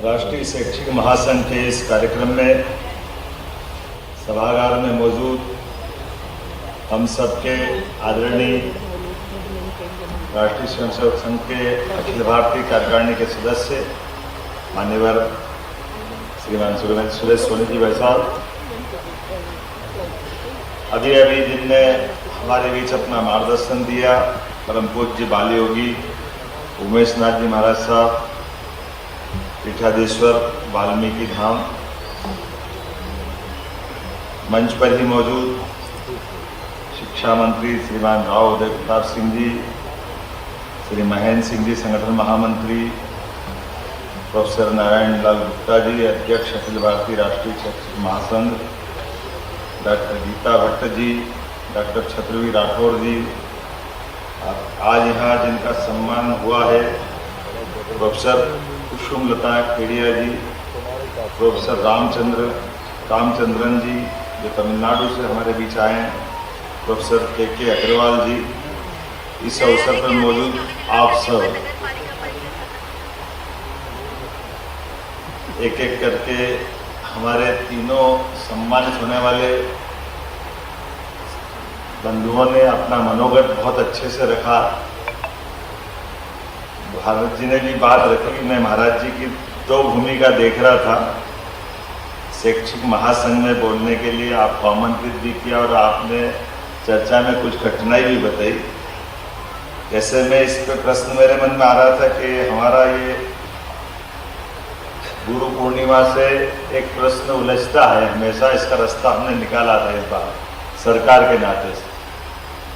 राष्ट्रीय शैक्षिक महासंघ के इस कार्यक्रम में सभागार में मौजूद हम सबके आदरणीय राष्ट्रीय स्वयंसेवक संघ के अखिल भारतीय कार्यकारिणी के सदस्य मान्यवर श्रीमान सुरेश सोनी जी भाई साहब, अभी जिनने हमारे बीच अपना मार्गदर्शन दिया, परम पूज्य बाल योगी उमेश नाथ जी महाराज साहब, पीठाधीश्वर वाल्मीकि धाम, मंच पर ही मौजूद शिक्षा मंत्री श्रीमान राव उदय प्रताप सिंह जी, श्री महेंद्र सिंह जी संगठन महामंत्री, प्रोफेसर नारायण लाल गुप्ता जी अध्यक्ष अखिल भारतीय राष्ट्रीय शैक्षिक महासंघ, डॉक्टर गीता भट्ट जी, डॉक्टर छत्रवी राठौर जी, आज यहाँ जिनका सम्मान हुआ है प्रोफेसर कुसुम लता केडिया जी, प्रोफेसर रामचंद्रन जी जो तमिलनाडु से हमारे बीच आए हैं, प्रोफेसर के अग्रवाल जी, इस अवसर पर मौजूद आप सब एक एक करके हमारे तीनों सम्मानित होने वाले बंधुओं ने अपना मनोगत बहुत अच्छे से रखा। भारत जी ने भी बात रखी कि मैं महाराज जी की दो भूमिका देख रहा था, शैक्षिक महासंघ में बोलने के लिए आपको आमंत्रित भी किया और आपने चर्चा में कुछ कठिनाई भी बताई। जैसे मैं इस पे प्रश्न मेरे मन में आ रहा था कि हमारा ये गुरु पूर्णिमा से एक प्रश्न उलझता है, हमेशा इसका रास्ता हमने निकाला था इस बार सरकार के नाते से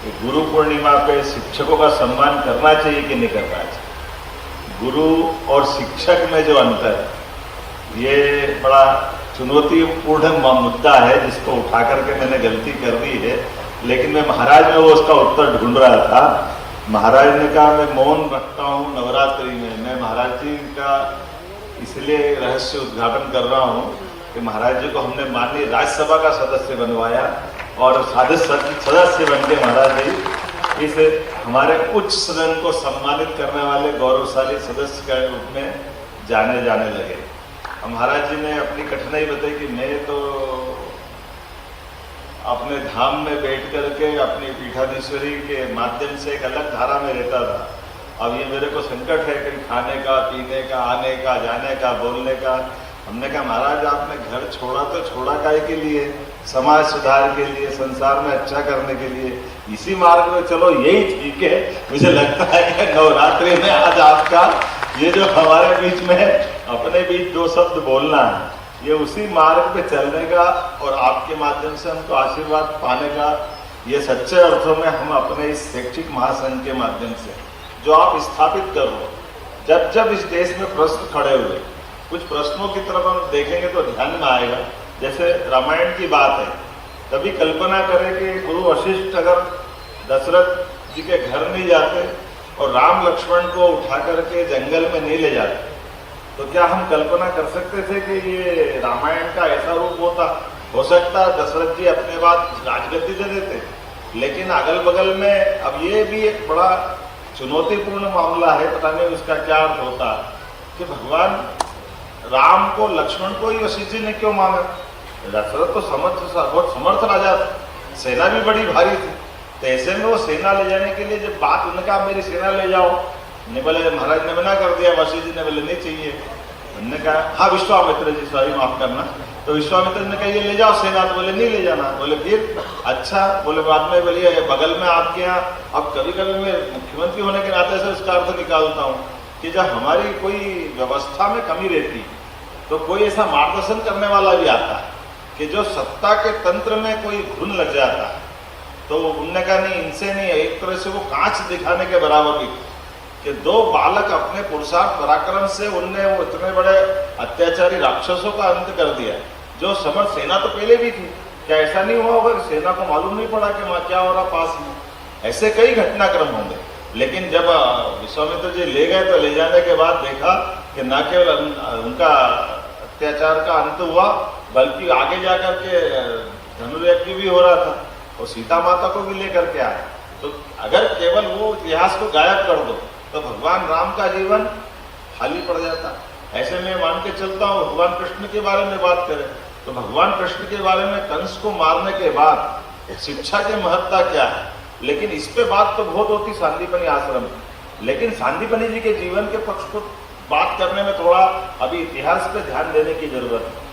कि गुरु पूर्णिमा पे शिक्षकों का सम्मान करना चाहिए कि नहीं करना चाहिए। गुरु और शिक्षक में जो अंतर है ये बड़ा चुनौतीपूर्ण मुद्दा है जिसको उठा करके मैंने गलती कर दी है, लेकिन मैं महाराज में वो उसका उत्तर ढूंढ रहा था। महाराज ने कहा मैं मौन रखता हूँ नवरात्रि में। मैं महाराज जी का इसलिए रहस्य उद्घाटन कर रहा हूँ कि महाराज जी को हमने माननीय राज्यसभा का सदस्य बनवाया और सदस्य बन के महाराज जी इस हमारे उच्च सदन को सम्मानित करने वाले गौरवशाली सदस्य के रूप में जाने लगे। महाराज जी ने अपनी कठिनाई बताई कि मैं तो अपने धाम में बैठ करके अपनी पीठाधीश्वरी के माध्यम से एक अलग धारा में रहता था। अब ये मेरे को संकट है कहीं खाने का, पीने का, आने का, जाने का, बोलने का। हमने कहा महाराज आपने घर छोड़ा तो छोड़ा काहे के लिए? समाज सुधार के लिए, संसार में अच्छा करने के लिए। इसी मार्ग में चलो यही ठीक है। मुझे लगता है कि नवरात्रि में आज आपका ये जो हमारे बीच में अपने बीच दो शब्द बोलना है, ये उसी मार्ग पे चलने का और आपके माध्यम से हमको आशीर्वाद पाने का, ये सच्चे अर्थों में हम अपने इस शैक्षिक महासंघ के माध्यम से जो आप स्थापित कर रहे हो। जब इस देश में प्रश्न खड़े हुए, कुछ प्रश्नों की तरफ हम देखेंगे तो ध्यान में आएगा। जैसे रामायण की बात है, तभी कल्पना करें कि गुरु वशिष्ठ अगर दशरथ जी के घर नहीं जाते और राम लक्ष्मण को उठा करके जंगल में नहीं ले जाते, तो क्या हम कल्पना कर सकते थे कि ये रामायण का ऐसा रूप होता? हो सकता है दशरथ जी अपने बाद राजगद्दी दे देते, लेकिन अगल बगल में अब ये भी एक बड़ा चुनौतीपूर्ण मामला है। पता नहीं उसका क्या अर्थ होता कि भगवान राम को, लक्ष्मण को ही वशिष्ठ जी ने क्यों मांगा? दशरथ तो बहुत समर्थ राजा था, सेना भी बड़ी भारी थी, तो ऐसे में वो सेना ले जाने के लिए जब बात उनका मेरी सेना ले जाओ, नहीं बोले, महाराज ने मना कर दिया, वशिष्ठ जी ने बोले नहीं चाहिए। उन्होंने कहा हाँ विश्वामित्र जी, सॉरी माफ करना, तो विश्वामित्र ने कहा ये ले जाओ सेना, तो बोले नहीं ले जाना। बोले फिर अच्छा, बोले बाद में बोलिए बगल में आपके यहाँ। अब कभी कभी मैं मुख्यमंत्री होने के नाते से उसका अर्थ निकालता हूँ कि जब हमारी कोई व्यवस्था में कमी रहती तो कोई ऐसा मार्गदर्शन करने वाला भी आता है कि जो सत्ता के तंत्र में कोई घुन लग जाता है, तो उनने कहा नहीं, इनसे नहीं, एक तरह से वो कांच दिखाने के बराबर भी कि दो बालक अपने पुरुषार्थ पराक्रम से उनने वो इतने बड़े अत्याचारी राक्षसों का अंत कर दिया। जो समर्थ सेना तो पहले भी थी, क्या ऐसा नहीं हुआ होगा कि सेना को मालूम नहीं पड़ा कि वहां क्या हो रहा पास में? ऐसे कई घटनाक्रम होंगे, लेकिन जब विश्वामित्र जी ले गए तो ले जाने के बाद देखा कि न केवल उनका अत्याचार का अंत हुआ, बल्कि आगे जाकर के धनुर्यज्ञ भी हो रहा था और सीता माता को भी लेकर के आए। तो अगर केवल वो इतिहास को गायब कर दो तो भगवान राम का जीवन खाली पड़ जाता। ऐसे में मान के चलता हूँ भगवान कृष्ण के बारे में बात करें तो भगवान कृष्ण के बारे में कंस को मारने के बाद शिक्षा की महत्ता क्या है, लेकिन इस पे बात तो बहुत होती सांदीपनी आश्रम में, लेकिन सांदीपनी जी के जीवन के पक्ष को बात करने में थोड़ा अभी इतिहास पे ध्यान देने की जरूरत है।